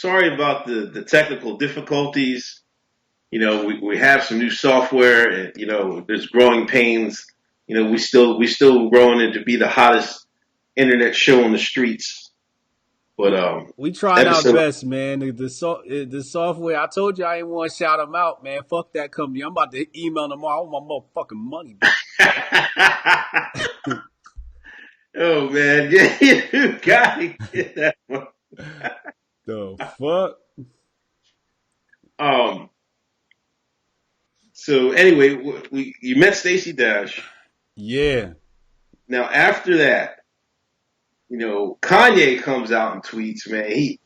sorry about the technical difficulties. We have some new software, and there's growing pains. We still growing it to be the hottest internet show on the streets. But We tried our episode. best, man. The software. I told you I ain't want to shout them out, man. Fuck that company. I'm about to email them all. I want my motherfucking money back. Oh man, yeah, you gotta get that one. The fuck? Um. So anyway, you met Stacey Dash. Yeah. Now after that, Kanye comes out and tweets, man.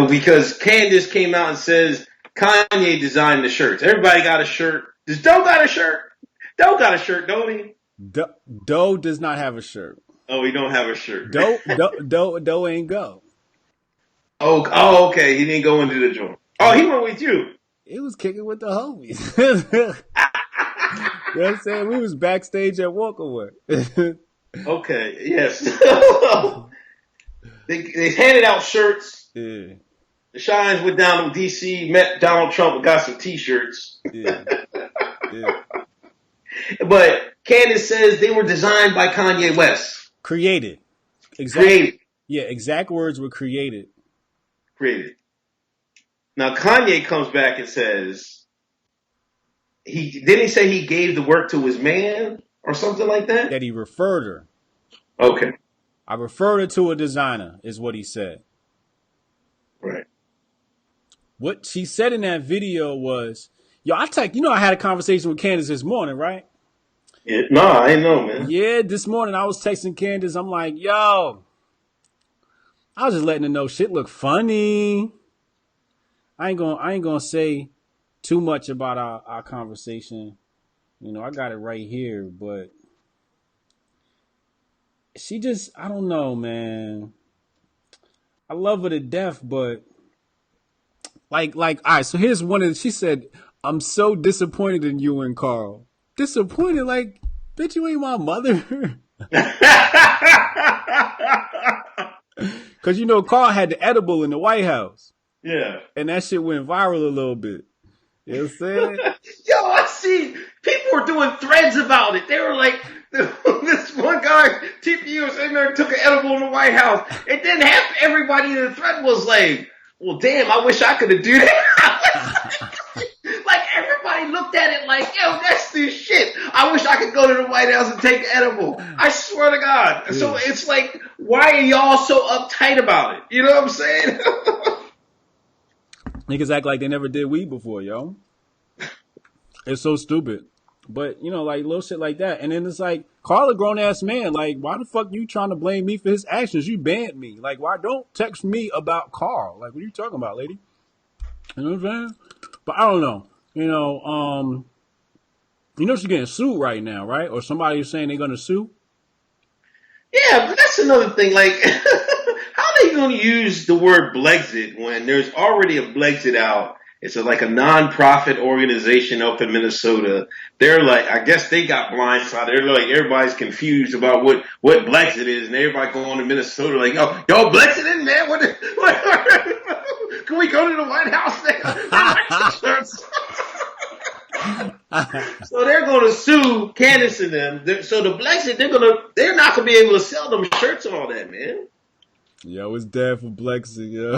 Because Candace came out and says Kanye designed the shirts. Everybody got a shirt. Does Doe got a shirt? Doe got a shirt, don't he? Doe does not have a shirt. Oh, he don't have a shirt. Doe ain't go. Oh, okay. He didn't go into the joint. Oh, he went with you. He was kicking with the homies. You know what I'm saying? We was backstage at Walkaway. Okay, yes. they handed out shirts. Yeah. The Shines went down to DC, met Donald Trump, and got some T-shirts. Yeah. Yeah. But Candace says they were designed by Kanye West. Created. Created. Yeah, exact words were created. Created. Now Kanye comes back and says he say he gave the work to his man or something like that? That he referred her. Okay. I referred her to a designer, is what he said. Right. What she said in that video was, I had a conversation with Candace this morning, right? Yeah, I ain't know, man. Yeah, this morning I was texting Candace. I'm like, yo, I was just letting her know shit look funny. I ain't gonna say too much about our conversation. I got it right here, but she just, I don't know, man. I love her to death, but like, all right, so here's she said, I'm so disappointed in you and Carl. Disappointed? Like, bitch, you ain't my mother. Because, Carl had the edible in the White House. Yeah. And that shit went viral a little bit. You know what I'm saying? Yo, I see people were doing threads about it. They were like, this one guy, TPU, was in there and took an edible in the White House. And then half everybody in the thread was like, well, damn, I wish I could have do that. Like, everybody looked at it like, yo, that's the shit. I wish I could go to the White House and take an edible. I swear to God. Yeah. So it's like, why are y'all so uptight about it? You know what I'm saying? Niggas act like they never did weed before, yo. It's so stupid. But, like little shit like that. And then it's like, Carl a grown ass man. Like, why the fuck you trying to blame me for his actions? You banned me. Like, why don't text me about Carl? Like, what are you talking about, lady? You know what I'm saying? But I don't know. She's getting sued right now, right? Or somebody is saying they're gonna sue. Yeah, but that's another thing. Like, how are they going to use the word Blexit when there's already a Blexit out? It's like a non-profit organization up in Minnesota. They're like, I guess they got blindsided. They're like, everybody's confused about what Blexit is, and everybody going to Minnesota like, yo, Blexit in, man. What can we go to the White House? So they're going to sue Candace and them. So the Blexit, they're not going to be able to sell them shirts and all that, man. Yo, it's dead for Blexit, yo.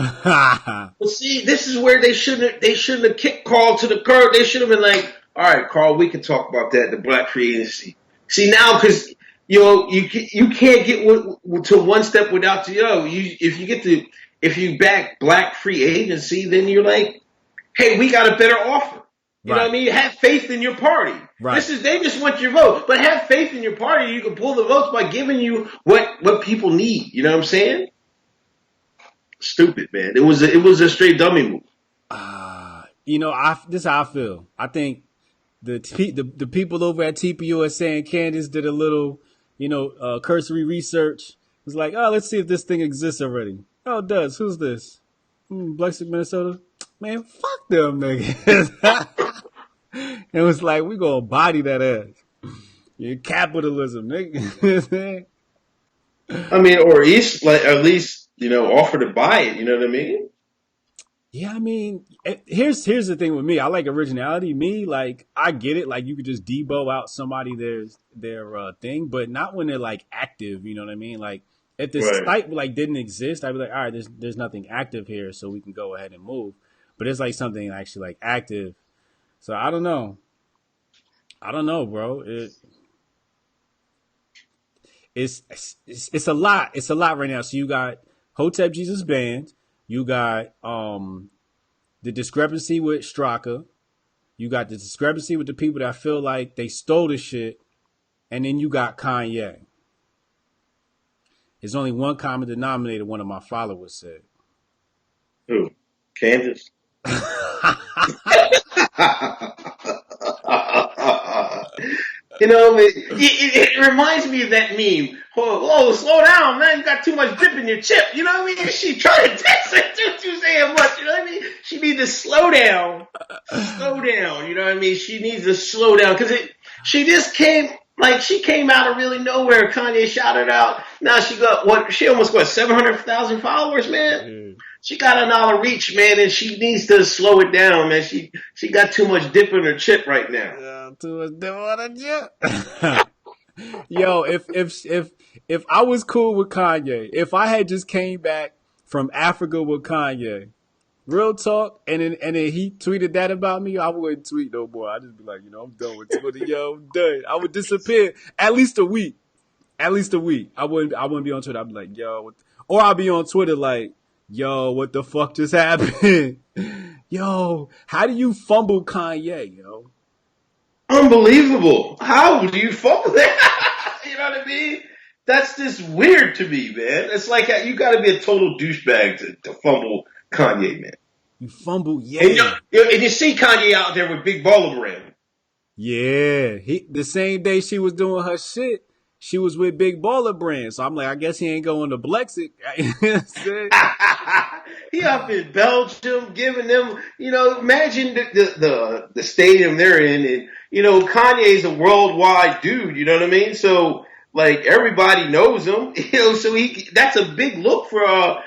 Well, see, this is where they shouldn't have kicked Carl to the curb. They should have been like, all right, Carl, we can talk about that, the Black Free Agency. See, now, because, you can't get to one step without if you back Black Free Agency, then you're like, hey, we got a better offer. You know what I mean? Have faith in your party. Right. They just want your vote, but have faith in your party. You can pull the votes by giving you what people need. You know what I'm saying? Stupid, man. It was a straight dummy move. This is how I feel. I think the people over at TPU are saying Candace did a little, cursory research. It's like, oh, let's see if this thing exists already. Oh, it does. Who's this? Blexit, Minnesota. Man, fuck them niggas. It was like, we gonna body that ass. Yeah, capitalism, nigga. I mean, or at least, offer to buy it. You know what I mean? Yeah, I mean, here's the thing with me. I like originality. Me, like, I get it. Like, you could just debo out somebody their thing, but not when they're like active. You know what I mean? Like, if the Right. site like didn't exist, I'd be like, all right, there's nothing active here, so we can go ahead and move. But it's like something actually like active. So I don't know. I don't know, bro. It's a lot. It's a lot right now. So you got Hotep Jesus band. You got the discrepancy with Straka. You got the discrepancy with the people that feel like they stole the shit, and then you got Kanye. There's only one common denominator. One of my followers said. Who? Candace. You know, it reminds me of that meme. Oh, slow down, man! You got too much dip in your chip. You know what I mean? She tried to text it too damn much. You know what I mean? She needs to slow down. Slow down. You know what I mean? She needs to slow down because she just came. Like she came out of really nowhere. Kanye shouted out. Now she got what? She almost got 700,000 followers, man. Yeah. She got a lot of reach, man, and she needs to slow it down, man. She got too much dip in her chip right now. Too much dip on the chip. Yo, if I was cool with Kanye, if I had just came back from Africa with Kanye, real talk, and then he tweeted that about me, I wouldn't tweet no more. I'd just be like, I'm done with Twitter, yo, I'm done. I would disappear at least a week. At least a week. I wouldn't be on Twitter. I'd be like, yo, or I'll be on Twitter like, yo, what the fuck just happened? Yo, how do you fumble Kanye, yo? Unbelievable. How do you fumble that? You know what I mean? That's just weird to me, man. It's like you got to be a total douchebag to fumble Kanye, man. You fumble, And yeah. and you see Kanye out there with Big Baller Brand. Yeah. The same day she was doing her shit, she was with Big Baller Brand. So I'm like, I guess he ain't going to Blexic. You know what I'm saying? He up in Belgium giving them, imagine the stadium they're in, and Kanye's a worldwide dude. You know what I mean? So like everybody knows him. So that's a big look for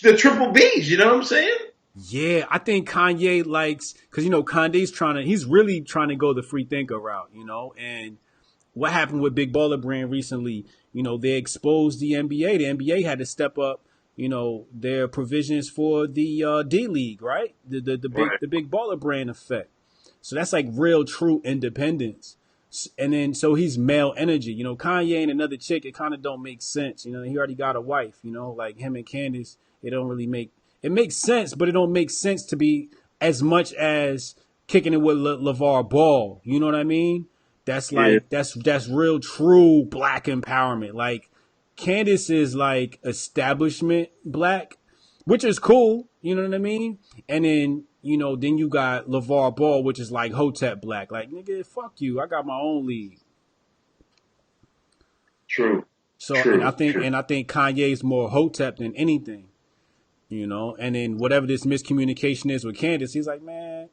the Triple B's. You know what I'm saying? Yeah, I think Kanye likes, because, Kanye's he's really trying to go the free thinker route, and what happened with Big Baller Brand recently, they exposed the NBA. The NBA had to step up, their provisions for the D League, right? Right. The Big Baller Brand effect. So that's like real true independence. And then so he's male energy. Kanye and another chick, it kind of don't make sense. He already got a wife, like him and Candace, it don't really it makes sense, but it don't make sense to be as much as kicking it with LeVar Ball. You know what I mean? That's Yeah. like that's real true black empowerment. Like Candace is like establishment black, which is cool. You know what I mean? And then then you got LeVar Ball, which is like Hotep black. Like nigga, fuck you. I got my own league. True. So True. True. and I think Kanye's more Hotep than anything. And then whatever this miscommunication is with Candace, he's like, man,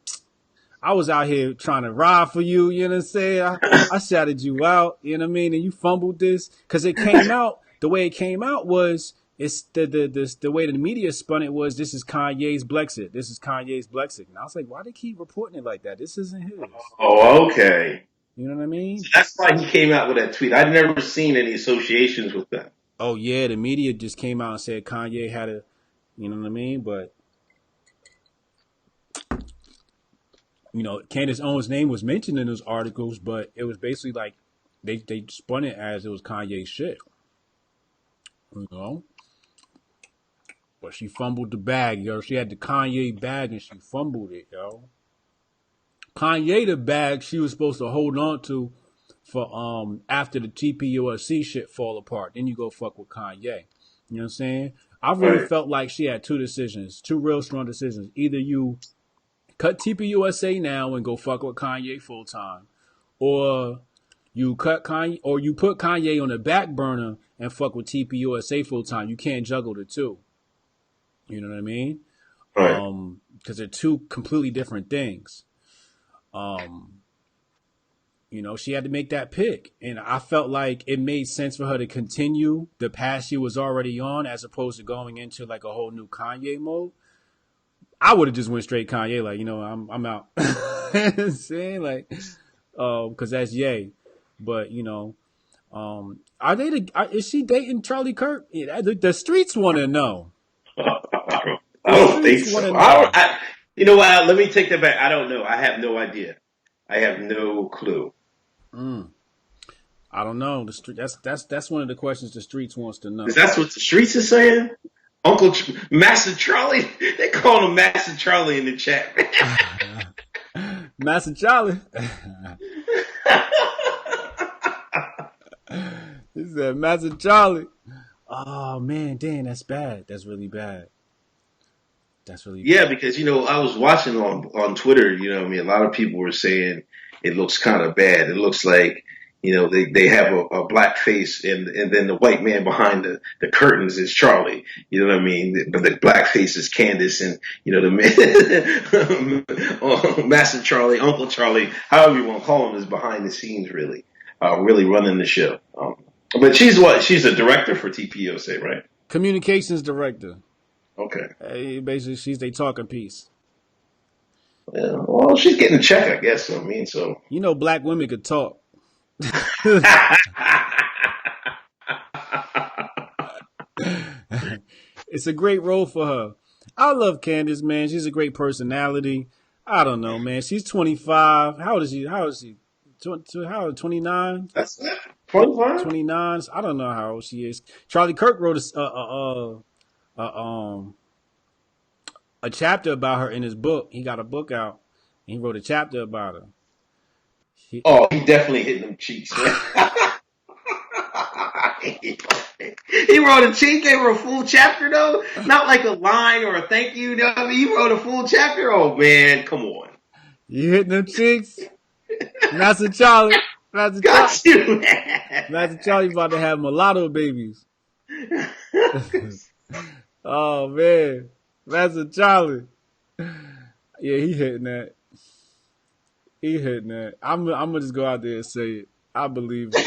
I was out here trying to ride for you, you know what I'm saying? I shouted you out, you know what I mean? And you fumbled this because it came out, the way it came out was, it's the way the media spun it was, this is Kanye's Blexit. This is Kanye's Blexit. And I was like, why they keep reporting it like that? This isn't his. Oh, okay. You know what I So mean? that's why he came out with that tweet. I'd never seen any associations with that. Oh yeah, the media just came out and said Kanye had a, you know what I mean? But Candace Owens' name was mentioned in those articles, but it was basically like they spun it as it was Kanye's shit. You know? But she fumbled the bag, yo. She had the Kanye bag and she fumbled it, yo. Kanye the bag she was supposed to hold on to for after the TPUSC shit fall apart. Then you go fuck with Kanye. You know what I'm saying? I really Right. felt like she had two decisions, two real strong decisions. Either you cut TPUSA now and go fuck with Kanye full time, or you cut Kanye, or you put Kanye on the back burner and fuck with TPUSA full time. You can't juggle the two. You know what I mean? Right. Because they're two completely different things. She had to make that pick, and I felt like it made sense for her to continue the path she was already on, as opposed to going into like a whole new Kanye mode. I would have just went straight Kanye, like, I'm out. Saying like, because that's Ye. But are is she dating Charlie Kirk? Yeah, the streets want to know. I The don't think streets want so. to know. You know what? Let me take that back. I don't know. I have no idea. I have no clue. Mm, I don't know. The street. That's one of the questions the streets wants to Is know. that what the streets are saying? Master Charlie? They call him Master Charlie in the chat. Master Charlie. He said Master Charlie. Oh man, dang, that's bad. That's really bad. That's really Yeah, bad. because I was watching on Twitter. I mean, a lot of people were saying it looks kind of bad. It looks like they have a black face, and then the white man behind the curtains is Charlie. You know what I mean? But the black face is Candace, and the man, Master Charlie, Uncle Charlie, however you want to call him, is behind the scenes, really running the show. But she's what? She's a director for TPOSA, right? Communications director. Okay. Basically, she's a talking piece. Yeah, well, she's getting a check, I guess. So. Black women could talk. It's a great role for her. I love Candace, man. She's a great personality. I don't know, man. She's 25. How old is she? 29? That's it. 25? 29. I don't know how old she is. Charlie Kirk wrote a chapter about her in his book. He got a book out. And he wrote a chapter about her. Oh, he definitely hitting them cheeks, man. He wrote a cheek, gave her a full chapter though, not like a line or a thank you. I mean, he wrote a full chapter. Oh man, come on. You hitting them cheeks, Master Charlie. Got you, man. Master Charlie about to have mulatto babies. Oh man, Master Charlie. Yeah, he hitting that. He hitting that. I'm gonna just go out there and say it. I believe it.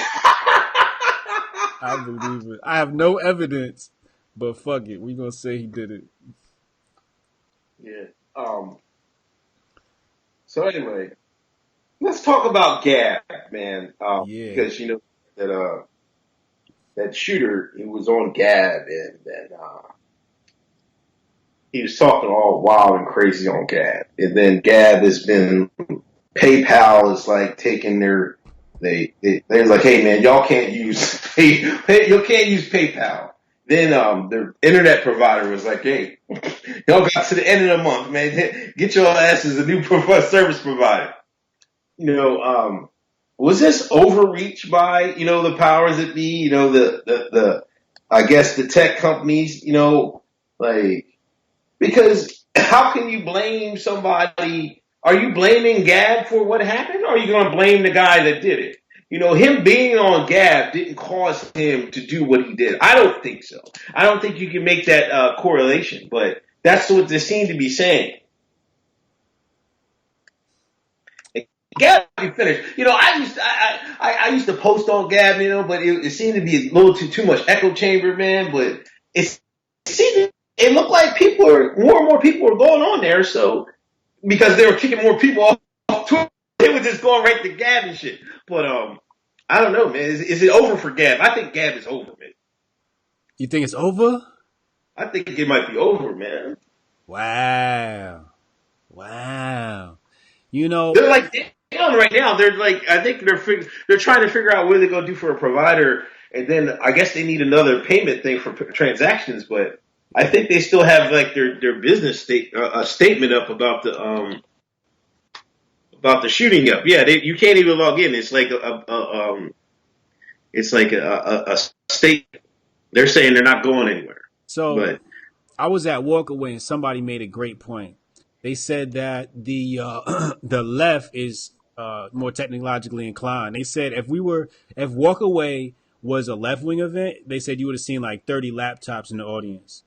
I believe it. I have no evidence, but fuck it. We gonna say he did it. Yeah. So anyway, let's talk about Gab, man. Yeah. Because that shooter, he was on Gab, and he was talking all wild and crazy on Gab, and then Gab has been PayPal is like taking they're like, hey man, y'all can't use you can't use PayPal. Then the internet provider was like, hey, y'all got to the end of the month, man. Get your asses a new service provider. Was this overreach by the powers that be? The I guess the tech companies. Like, because how can you blame somebody? Are you blaming Gab for what happened, or are you going to blame the guy that did it? Him being on Gab didn't cause him to do what he did. I don't think so. I don't think you can make that correlation, but that's what they seem to be saying. Gab be finished. I used to post on Gab, but it seemed to be a little too much echo chamber, man. But it looked like more and more people were going on there, so because they were kicking more people off Twitter, they were just going right to Gab and shit. But I don't know, man. Is it over for Gab? I think Gab is over, man. You think it's over? I think it might be over, man. Wow. They're like down right now. They're like, I think they're trying to figure out what they're going to do for a provider, and then I guess they need another payment thing for transactions. But I think they still have like their business statement up about the shooting up. Yeah, you can't even log in. It's like a state. They're saying they're not going anywhere. So But I was at Walkaway and somebody made a great point. They said that the the left is more technologically inclined. They said if Walkaway was a left wing event, they said you would have seen like 30 laptops in the audience.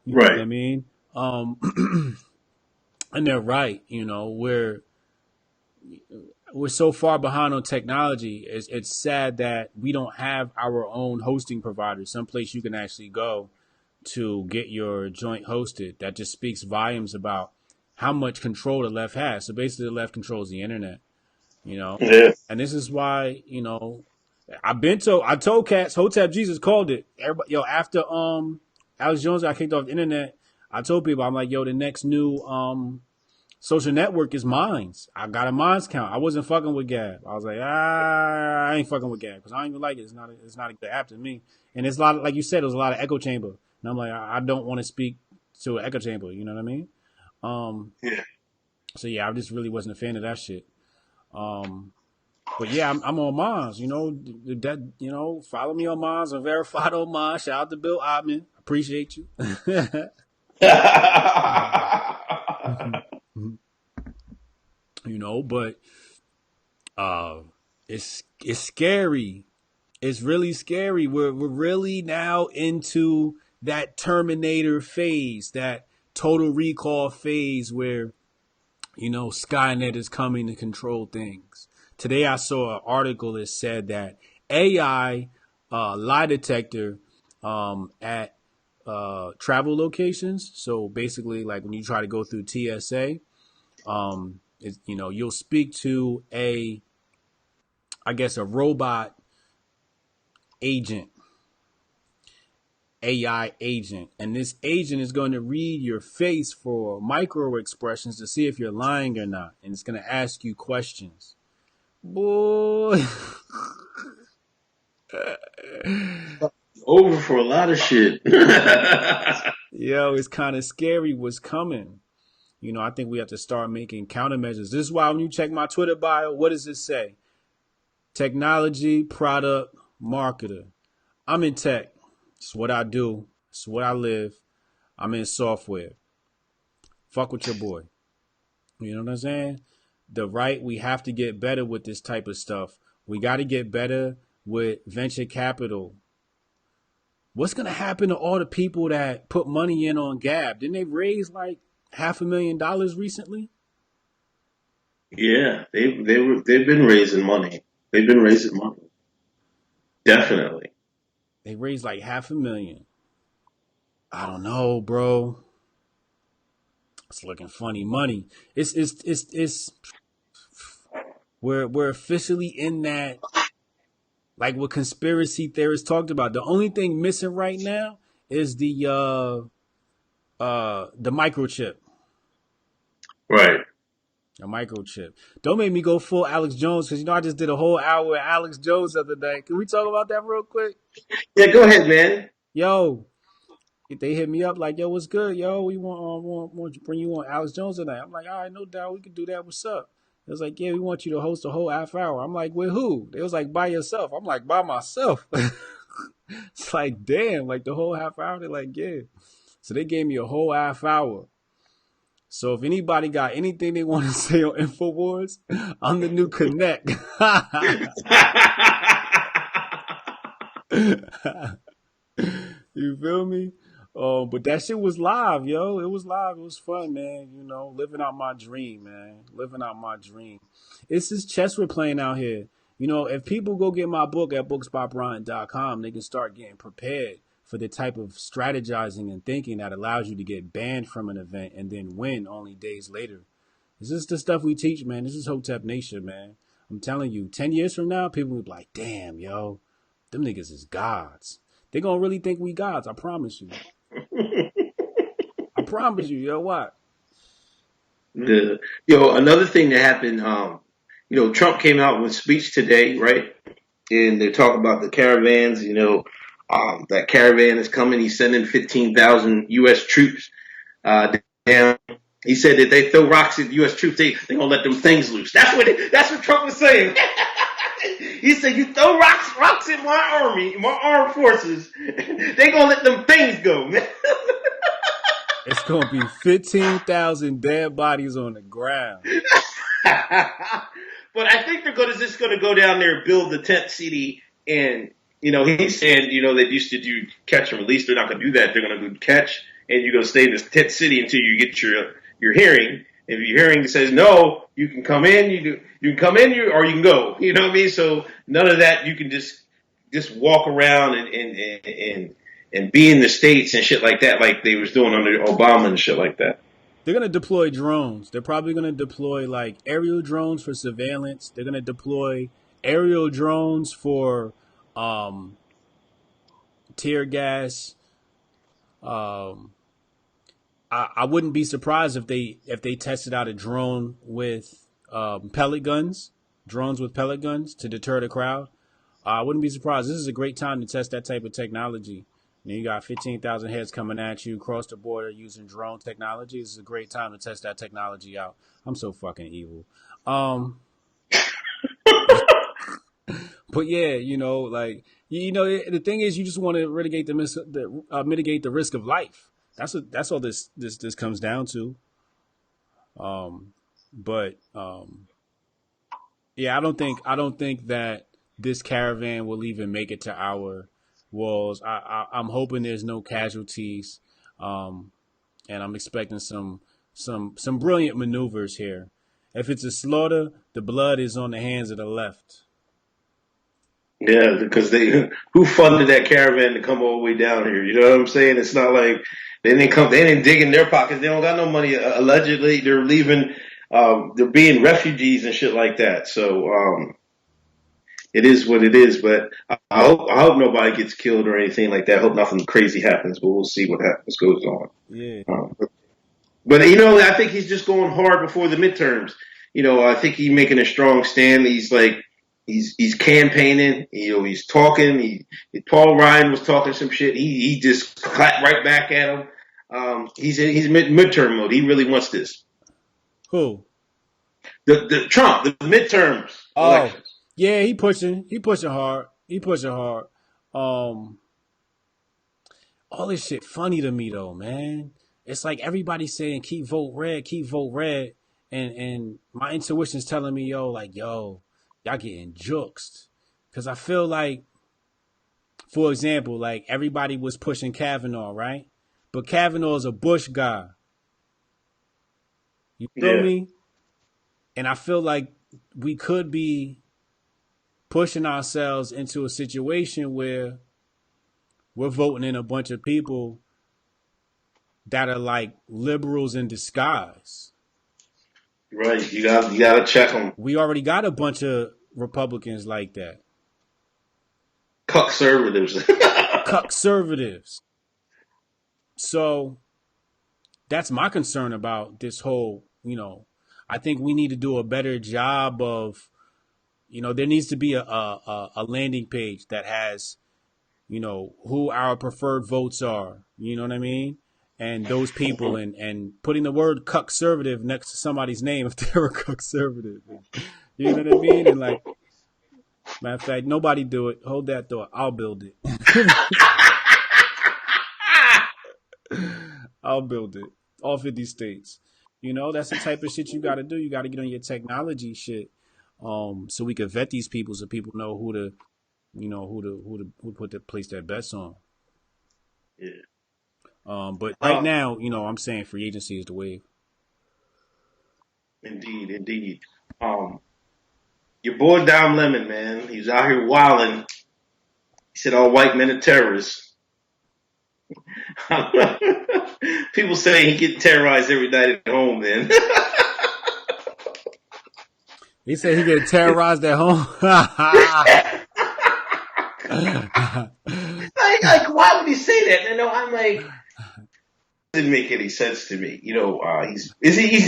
You know what I mean? And they're right. We're so far behind on technology. It's sad that we don't have our own hosting provider, someplace you can actually go to get your joint hosted. That just speaks volumes about how much control the left has. So basically, the left controls the internet. You know, Yeah. and this is why I told cats Hotep Jesus called it. Everybody, after Alex Jones got kicked off the internet, I told people I'm like, yo, the next new social network is Minds. I got a Minds count. I wasn't fucking with Gab. I was like, I ain't fucking with Gab because I don't even like it. It's not a good app to me. And it's a lot, like you said, it was a lot of echo chamber. And I'm like, I don't want to speak to an echo chamber. You know what I mean? Yeah. So yeah, I just really wasn't a fan of that shit. But yeah, I'm on Mons. Follow me on Mons. I'm verified on Mons. Shout out to Bill Ottman. Appreciate you. But it's scary. It's really scary. We're really now into that Terminator phase, that Total Recall phase where Skynet is coming to control things. Today I saw an article that said that AI lie detector at travel locations. So basically, like when you try to go through TSA, you'll speak to a robot agent, AI agent, and this agent is going to read your face for micro expressions to see if you're lying or not, and it's going to ask you questions. Boy. Over for a lot of shit. Yo, it's kind of scary what's coming. I think we have to start making countermeasures. This is why when you check my Twitter bio, what does it say? Technology, product, marketer. I'm in tech. It's what I do. It's what I live. I'm in software. Fuck with your boy. You know what I'm saying? We have to get better with this type of stuff. We got to get better with venture capital. What's going to happen to all the people that put money in on Gab? Didn't they raise like $500,000 recently? Yeah, they've been raising money. They've been raising money. Definitely. They raised like $500,000. I don't know, bro. It's looking funny money. It's we're officially in that, like what conspiracy theorists talked about. The only thing missing right now is the microchip. Right. A microchip. Don't make me go full Alex Jones because I just did a whole hour with Alex Jones the other day. Can we talk about that real quick? Yeah, go ahead, man. Yo, they hit me up like, yo, what's good? Yo, we want to bring you on Alex Jones tonight. I'm like, all right, no doubt, we can do that. What's up? It was like, yeah, we want you to host a whole half hour. I'm like, with who? They was like, by yourself. I'm like, by myself. It's like, damn, like the whole half hour. They're like, yeah. So they gave me a whole half hour. So if anybody got anything they want to say on InfoWars, I'm the new Connect. You feel me? But that shit was live, yo. It was live. It was fun, man. Living out my dream, man. Living out my dream. It's this chess we're playing out here. If people go get my book at booksbybrian.com, they can start getting prepared for the type of strategizing and thinking that allows you to get banned from an event and then win only days later. This is the stuff we teach, man. This is Hotep Nation, man. I'm telling you, 10 years from now, people will be like, damn, yo, them niggas is gods. They're going to really think we gods. I promise you. I promise you, yo, what? Yeah. Yo, another thing that happened, Trump came out with a speech today, right? And they're talking about the caravans, that caravan is coming. He's sending 15,000 U.S. troops down. He said that they throw rocks at U.S. troops, they gonna let them things loose. That's what Trump was saying. He said, you throw rocks at my army, my armed forces, they gonna let them things go, man. It's going to be 15,000 dead bodies on the ground. But I think they're just going to go down there and build the tent city. And, he's saying, they used to do catch and release. They're not going to do that. They're going to do catch, and you're going to stay in this tent city until you get your hearing. If your hearing says no, you can come in. You can come in, or you can go. You know what I mean? So none of that. You can just walk around and be in the States and shit like that, like they was doing under Obama and shit like that. They're gonna deploy drones. They're probably gonna deploy like aerial drones for surveillance. They're gonna deploy aerial drones for um, tear gas. Um, I wouldn't be surprised if they tested out a drone with pellet guns, drones with pellet guns to deter the crowd. I wouldn't be surprised. This is a great time to test that type of technology. You got 15,000 heads coming at you across the border using drone technology. This is a great time to test that technology out. I'm so fucking evil. Um, but yeah, like the thing is, you just want to mitigate the risk of life. That's all this comes down to. But yeah, I don't think that this caravan will even make it to our walls. I'm hoping there's no casualties, um, and I'm expecting some brilliant maneuvers here. If it's a slaughter, the blood is on the hands of the left. Yeah, because they who funded that caravan to come all the way down here? You know what I'm saying? It's not like they didn't dig in their pockets. They don't got no money. Allegedly, they're leaving. They're being refugees and shit like that. So it is what it is. But I hope nobody gets killed or anything like that. I hope nothing crazy happens. But we'll see what happens goes on. Yeah. But I think he's just going hard before the midterms. I think he's making a strong stand. He's like he's campaigning. He's talking. Paul Ryan was talking some shit. He just clapped right back at him. He's midterm mode. He really wants this. Who? The Trump, the midterms Oh, elections. yeah, he pushing hard. He pushing hard. Um, all this shit funny to me though, man. It's like everybody saying keep vote red, and my intuition's telling me, like, y'all getting juked. Cause I feel like, for example, like everybody was pushing Kavanaugh, right? But Kavanaugh's a Bush guy. You feel Yeah, me? And I feel like we could be pushing ourselves into a situation where we're voting in a bunch of people that are like liberals in disguise. right. You got to check them. We already got a bunch of Republicans like that. Conservatives. Conservatives. So that's my concern about this whole, I think we need to do a better job of, there needs to be a landing page that has, who our preferred votes are. You know what I mean? And those people, and putting the word conservative next to somebody's name if they're a conservative. You know what I mean? And like, matter of fact, nobody do it. Hold that thought. I'll build it. I'll build it. All 50 states. That's the type of shit you got to do. You got to get on your technology shit, so we can vet these people, so people know who put the place their bets on. Yeah. But right now, I'm saying free agency is the wave. Indeed, indeed. Um, your boy Dom Lemon, man, he's out here wilding. He said all white men are terrorists. People say he get terrorized every night at home, man. He said he get terrorized at home. like, why would he say that? I'm like, it didn't make any sense to me. He's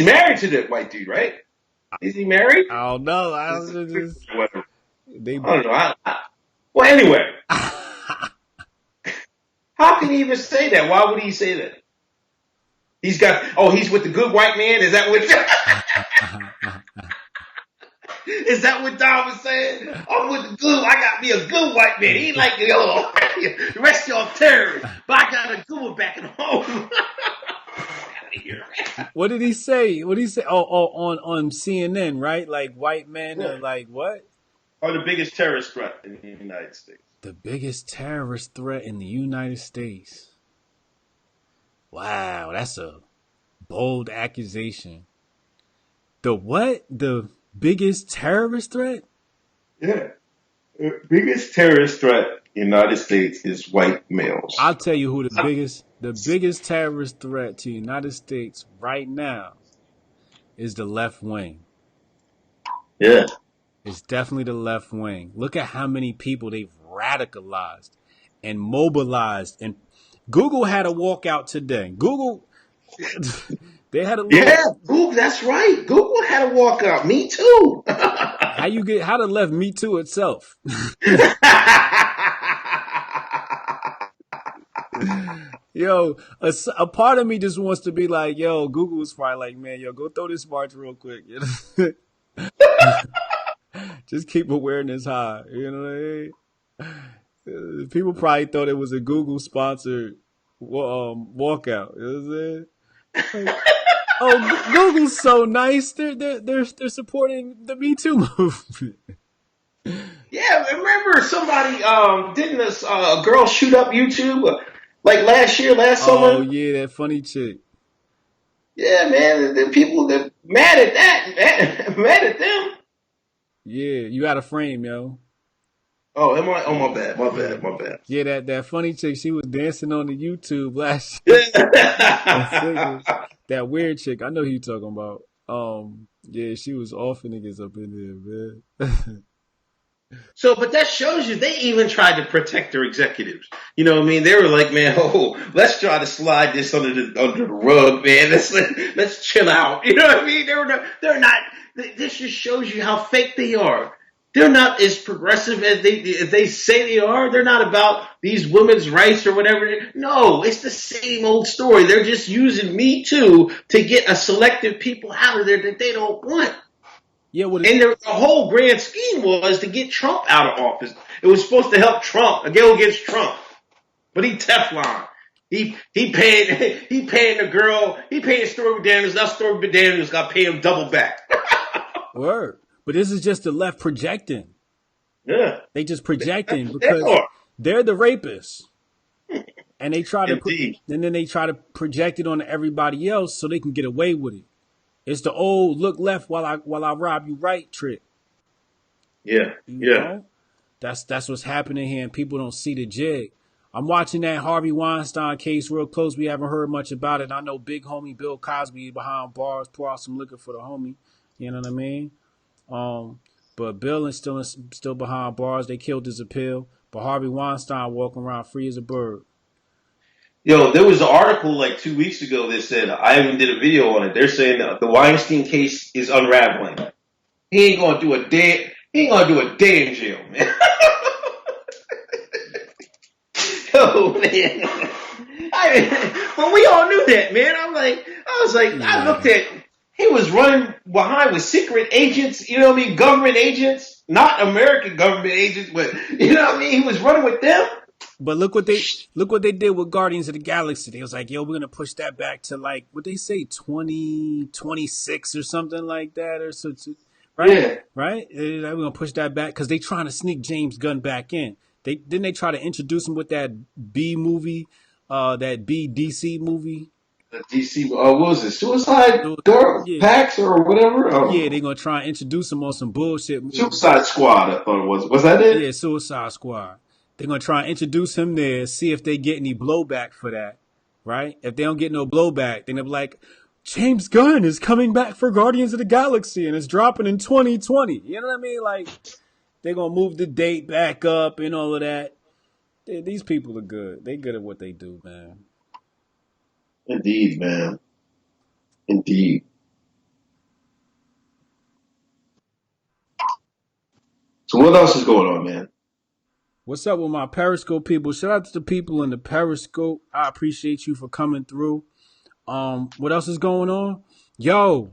married to that white dude, right? Is he married? I don't know. Whatever. They. I don't know. Well, anyway, how can he even say that? Why would he say that? He's with the good white man. Is that what? Is that what Don was saying? I'm with the good. I got me a good white man. He like the rest of y'all terrorists, but I got a good one back at home. What did he say? What did he say? Oh, on CNN, right? Like white men are like what? Are the biggest terrorist threat in the United States. The biggest terrorist threat in the United States. Wow, that's a bold accusation. The what? The biggest terrorist threat? Yeah. The biggest terrorist threat in the United States is white males. I'll tell you who the biggest The biggest terrorist threat to the United States right now is the left wing. Yeah. It's definitely the left wing. Look at how many people they've radicalized and mobilized. And Google had a walkout today. Google, they had a Yeah, little. Google, that's right. Google had a walkout. Me too. How the left me too itself. Yo, a part of me just wants to be like, yo, Google's probably like, man, yo, go throw this march real quick. You know? Just keep awareness high. You know what I mean? People probably thought it was a Google sponsored walkout. You know what I'm saying? Like, oh, Google's so nice. They're supporting the Me Too movement. Yeah, remember somebody didn't this a girl shoot up YouTube like last year, last Oh summer? yeah, that funny chick. Yeah, man, the people that mad at that, mad at them. Yeah, you got a frame, yo. Oh, am I? Oh, my Yeah, bad, my yeah, bad, my bad. yeah. That funny chick. She was dancing on the YouTube last year and singing. Yeah. That weird chick. I know who you talking about. Yeah, she was off niggas up in there, man. So, but that shows you they even tried to protect their executives. You know what I mean? They were like, man, oh, let's try to slide this under the rug, man. Let's chill out. You know what I mean? They're not. This just shows you how fake they are. They're not as progressive as they say they are. They're not about these women's rights or whatever. No, it's the same old story. They're just using Me Too to get a selective people out of there that they don't want. Yeah, what? And the whole grand scheme was to get Trump out of office. It was supposed to help Trump, go against Trump, but he Teflon. He paid he paying the girl. He paying Stormy Daniels. Now Stormy Daniels got to pay him double back. Word. But this is just the left projecting. Yeah, They just projecting that's what they because are. they're the rapists, and they try to put, Indeed. and then they try to project it on everybody else so they can get away with it. It's the old look left while I rob you right trick. Yeah, You yeah. know, that's what's happening here, and people don't see the jig. I'm watching that Harvey Weinstein case real close. We haven't heard much about it. I know big homie Bill Cosby behind bars. Pour out some liquor for the homie. You know what I mean? Um, but Bill is still behind bars. They killed his appeal. But Harvey Weinstein walking around free as a bird. Yo, there was an article like 2 weeks ago that said I even did a video on it. They're saying the Weinstein case is unraveling. He ain't gonna do a day. He ain't gonna do a day in jail, man. Oh man. But we all knew that, man. I looked Yeah. at, he was running behind with secret agents, you know what I mean? Government agents, not American government agents, but you know what I mean? He was running with them. But look what they did with Guardians of the Galaxy. They was like, yo, we're gonna push that back to like what they say 2026 or something like that or so, right? Yeah. Right? We're gonna push that back because they trying to sneak James Gunn back in. They try to introduce him with that B movie, that B DC movie. The DC, what was it? Suicide So, Girl yeah, Packs or whatever? yeah, they gonna try and introduce him on some bullshit movie. Suicide Squad, I thought it was. Was that it? Yeah, Suicide Squad. They're gonna try and introduce him there, see if they get any blowback for that, right? If they don't get no blowback, then they'll be like, James Gunn is coming back for Guardians of the Galaxy and it's dropping in 2020. You know what I mean? Like they're gonna move the date back up and all of that. These people are good. They good at what they do, man. Indeed, man. Indeed. So what else is going on, man? What's up with my Periscope people? Shout out to the people in the Periscope. I appreciate you for coming through. What else is going on? Yo,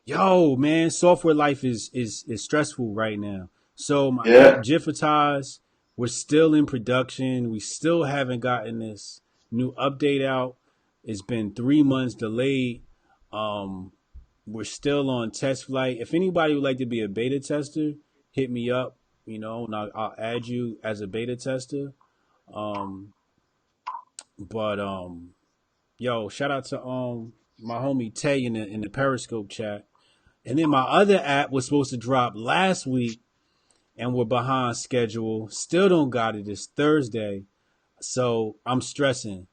Yo, man, software life is stressful right now. So my app Yeah. Jiffitize, we're still in production. We still haven't gotten this new update out. It's been 3 months delayed. Um, we're still on test flight. If anybody would like to be a beta tester, hit me up. You know, and I'll add you as a beta tester. Um, but yo, shout out to my homie Tay in the Periscope chat. And then my other app was supposed to drop last week and we're behind schedule. Still don't got it. It's Thursday. So I'm stressing.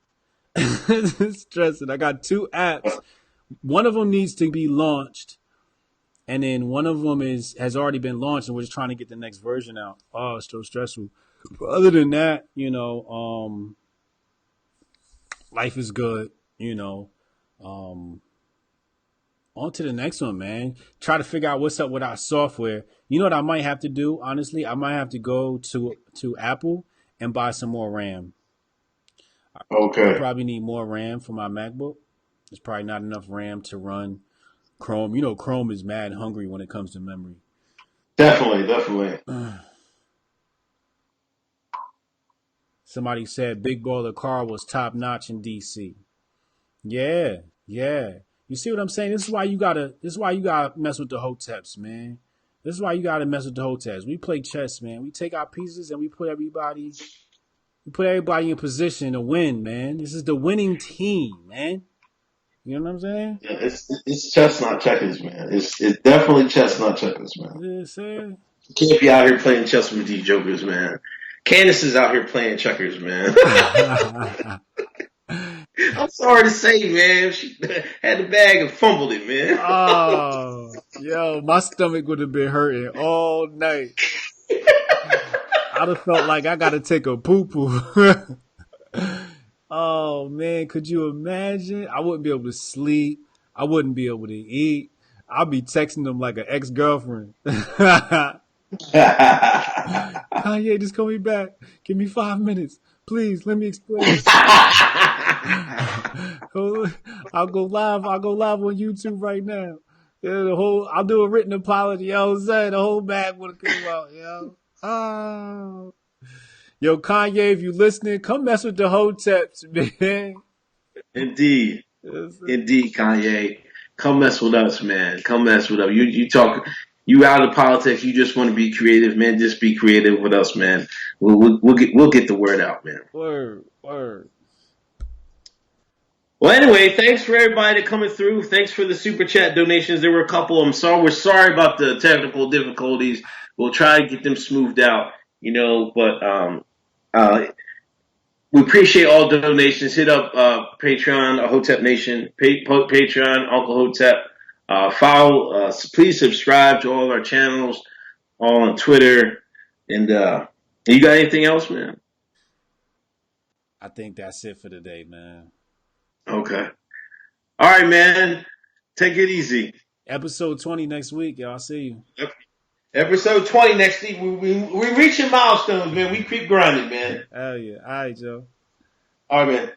Stressing. I got 2 apps. One of them needs to be launched, and then one of them has already been launched, and we're just trying to get the next version out. Oh, it's so stressful. But other than that, life is good. On to the next one, man. Try to figure out what's up with our software. You know what I might have to do? Honestly, I might have to go to Apple and buy some more RAM. I Okay. probably need more RAM for my MacBook. There's probably not enough RAM to run Chrome. Chrome is mad hungry when it comes to memory. Definitely, definitely. Somebody said Big Baller Carl was top notch in DC. Yeah, yeah. You see what I'm saying? This is why you gotta mess with the Hoteps, man. This is why you gotta mess with the Hoteps. We play chess, man. We take our pieces and we put everybody in position to win, man. This is the winning team, man. You know what I'm saying? Yeah, it's chestnut checkers, man. It's definitely chestnut checkers, man. Yeah, sir. You can't be out here playing chess with these jokers, man. Candace is out here playing checkers, man. I'm sorry to say, man. She had the bag and fumbled it, man. Oh, yo, my stomach would have been hurting all night. I'd have felt like I gotta take a poo poo. Oh man, could you imagine? I wouldn't be able to sleep. I wouldn't be able to eat. I'd be texting them like an ex girlfriend. Kanye, just call me back. Give me 5 minutes, please. Let me explain. I'll go live. I'll go live on YouTube right now. Yeah, I'll do a written apology. Yo, son, the whole bag would have come out. Yo, oh, yo, Kanye, if you listening, come mess with the Hoteps, man. Indeed. Yes, Indeed, Kanye. Come mess with us, man. Come mess with us. You out of politics. You just want to be creative, man. Just be creative with us, man. We'll get the word out, man. word, word. Well, anyway, thanks for everybody coming through. Thanks for the super chat donations. There were a couple. We're sorry about the technical difficulties. We'll try to get them smoothed out, but uh, we appreciate all donations. Hit up Patreon, Hotep Nation, Patreon, Uncle Hotep. Follow, please subscribe to all our channels, all on Twitter. And you got anything else, man? I think that's it for today, man. Okay. All right, man. Take it easy. Episode 20 next week, y'all. See you. Yep. Episode 20 next week. We reaching milestones, man. We keep grinding, man. Hell yeah. All right, Joe. All right, man.